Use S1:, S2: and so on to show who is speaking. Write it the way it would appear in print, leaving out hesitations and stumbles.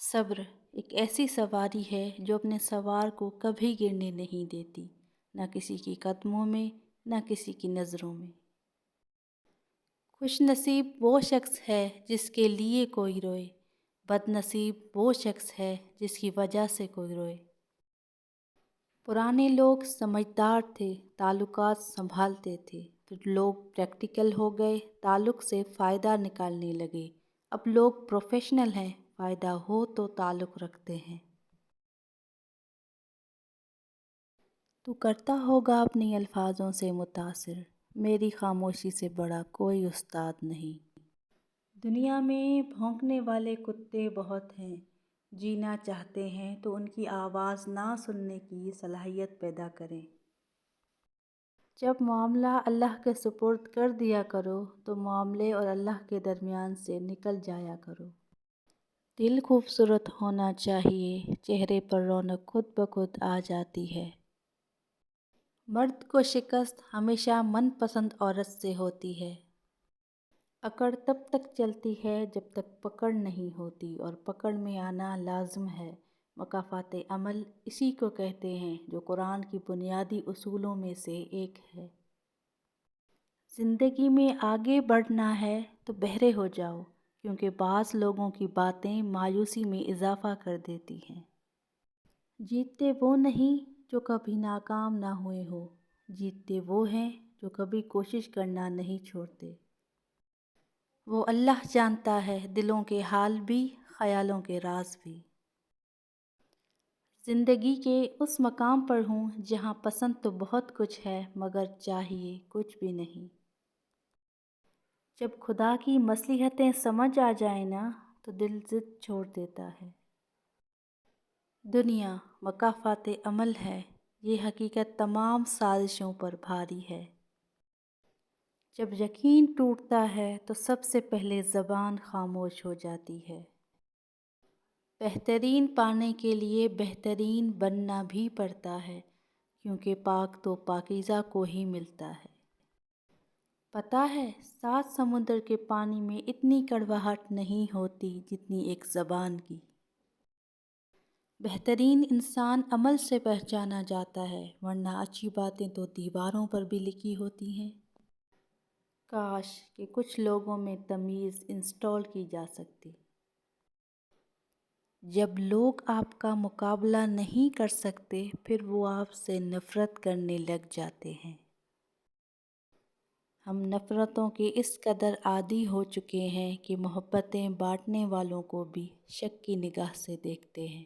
S1: صبر ایک ایسی سواری ہے جو اپنے سوار کو کبھی گرنے نہیں دیتی، نہ کسی کی قدموں میں نہ کسی کی نظروں میں۔ خوش نصیب وہ شخص ہے جس کے لیے کوئی روئے، بد نصیب وہ شخص ہے جس کی وجہ سے کوئی روئے۔ پرانے لوگ سمجھدار تھے، تعلقات سنبھالتے تھے، پھر لوگ پریکٹیکل ہو گئے، تعلق سے فائدہ نکالنے لگے۔ اب لوگ پروفیشنل ہیں، فائدہ ہو تو تعلق رکھتے ہیں۔ تو کرتا ہوگا اپنی الفاظوں سے متاثر، میری خاموشی سے بڑا کوئی استاد نہیں۔ دنیا میں بھونکنے والے کتے بہت ہیں، جینا چاہتے ہیں تو ان کی آواز نہ سننے کی صلاحیت پیدا کریں۔ جب معاملہ اللہ کے سپرد کر دیا کرو تو معاملے اور اللہ کے درمیان سے نکل جایا کرو۔ دل خوبصورت ہونا چاہیے، چہرے پر رونق خود بخود آ جاتی ہے۔ مرد کو شکست ہمیشہ من پسند عورت سے ہوتی ہے۔ اکڑ تب تک چلتی ہے جب تک پکڑ نہیں ہوتی، اور پکڑ میں آنا لازم ہے۔ مکافات عمل اسی کو کہتے ہیں جو قرآن کی بنیادی اصولوں میں سے ایک ہے۔ زندگی میں آگے بڑھنا ہے تو بہرے ہو جاؤ، کیونکہ بعض لوگوں کی باتیں مایوسی میں اضافہ کر دیتی ہیں۔ جیتتے وہ نہیں جو کبھی ناکام نہ ہوئے ہوں، جیتتے وہ ہیں جو کبھی کوشش کرنا نہیں چھوڑتے۔ وہ اللہ جانتا ہے دلوں کے حال بھی، خیالوں کے راز بھی۔ زندگی کے اس مقام پر ہوں جہاں پسند تو بہت کچھ ہے مگر چاہیے کچھ بھی نہیں۔ جب خدا کی مصلحتیں سمجھ آ جائیں نا تو دل ضد چھوڑ دیتا ہے۔ دنیا مکافات عمل ہے، یہ حقیقت تمام سازشوں پر بھاری ہے۔ جب یقین ٹوٹتا ہے تو سب سے پہلے زبان خاموش ہو جاتی ہے۔ بہترین پانے کے لیے بہترین بننا بھی پڑتا ہے، کیونکہ پاک تو پاکیزہ کو ہی ملتا ہے۔ پتہ ہے 7 سمندر کے پانی میں اتنی کڑواہٹ نہیں ہوتی جتنی ایک زبان کی۔ بہترین انسان عمل سے پہچانا جاتا ہے، ورنہ اچھی باتیں تو دیواروں پر بھی لکھی ہوتی ہیں۔ کاش کہ کچھ لوگوں میں تمیز انسٹال کی جا سکتی۔ جب لوگ آپ کا مقابلہ نہیں کر سکتے پھر وہ آپ سے نفرت کرنے لگ جاتے ہیں۔ ہم نفرتوں کے اس قدر عادی ہو چکے ہیں کہ محبتیں بانٹنے والوں کو بھی شک کی نگاہ سے دیکھتے ہیں۔